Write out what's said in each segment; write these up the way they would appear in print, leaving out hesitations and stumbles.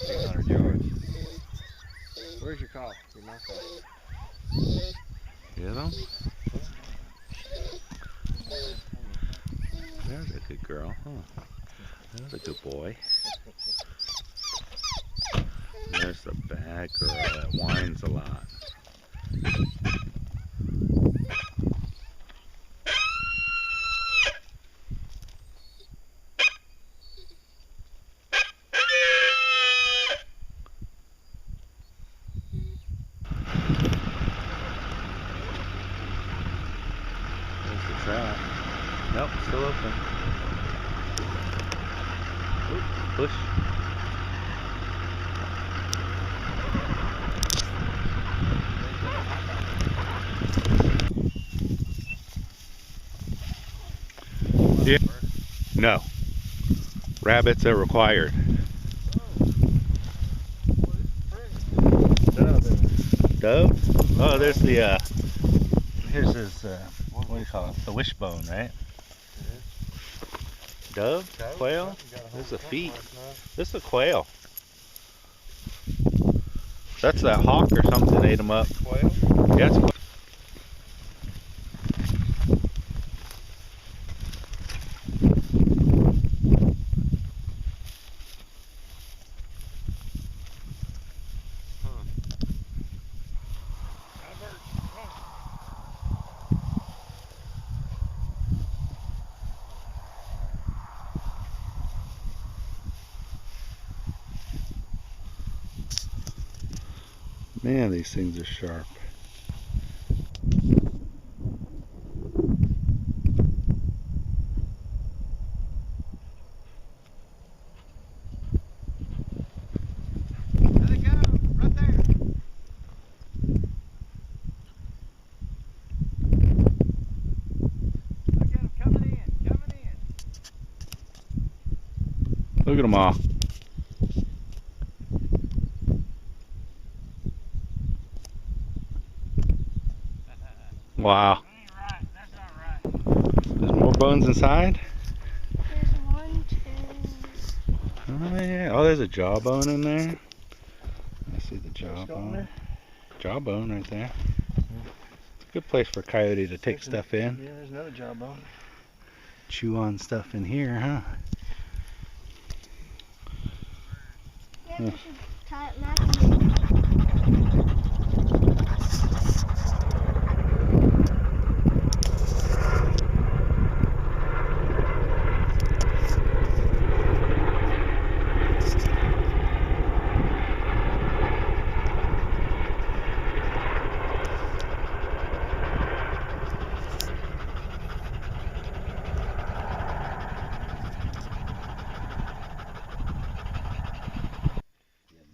800 yards. Where's your call? Your mouth call. Get him? There's a good girl, huh? There's a good boy. There's the bad girl that whines a lot. There's the trap. Nope, still open. Oop, push. Yeah. No. Rabbits are required. Dove? Oh, there's the, here's his, what do you call it? The wishbone, right? Dove? Quail? There's the feet. This is a quail. That's that hawk or something ate him up. Quail? Yeah, it's man, these things are sharp. There they go, right there. Look at them coming in. Look at them all. Wow. That ain't right. That's not right. There's more bones inside? There's one, two. Oh yeah. Oh, there's a jawbone in there. I see the jawbone. Jawbone right there. It's a good place for a coyote to take stuff in. Yeah, there's another jawbone. Chew on stuff in here, huh? Yeah, we should tie it back.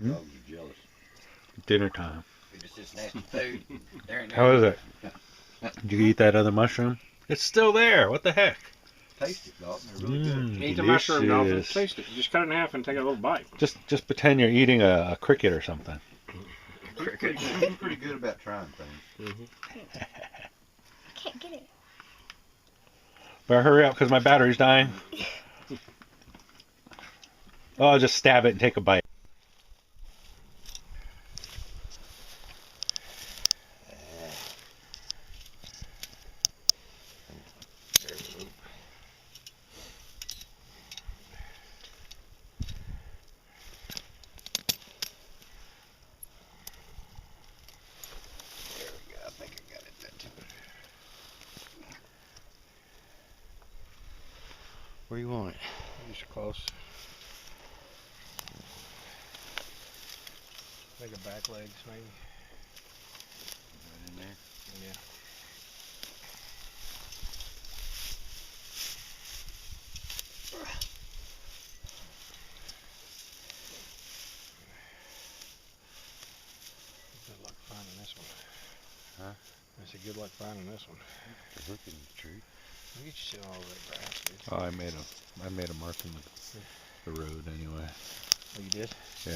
Dogs are jealous. Dinner time. It's just nasty food. How is it? Did you eat that other mushroom? It's still there. What the heck? Taste it, dog. They're really good. Eat the mushroom, Dolphin. Delicious. Taste it. Just cut it in half and take a little bite. Just pretend you're eating a cricket or something. He's pretty good about trying things. I can't get it. Better hurry up because my battery's dying. Oh, I'll just stab it and take a bite. I think I got it that time. Where you want it? Just close. Like a back legs, maybe. Right in there. Yeah. Good luck finding this one. Huh? I said good luck finding this one. The hook in the tree. Look at you sitting all over that grass, dude. Oh, I made a mark in the road anyway. Oh, you did? Yeah.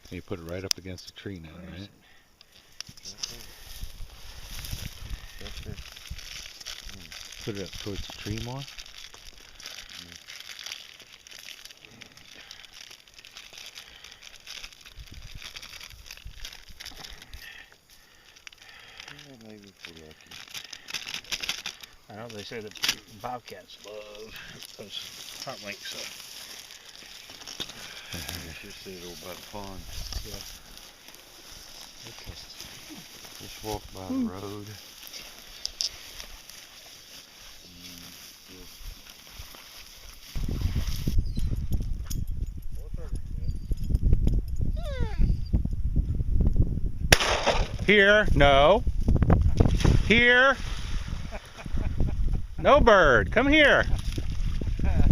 And you put it right up against the tree now, right? That's good. Put it up towards the tree more. say that bobcats love those front links. So. It's just a little by the pond. Yeah. Just walk by the road. Here, no. Here. No bird, come here. Oh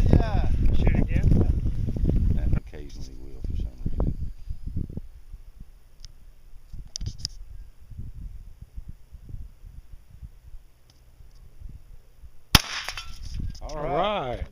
yeah. Shoot again. And occasionally will for some reason. All right.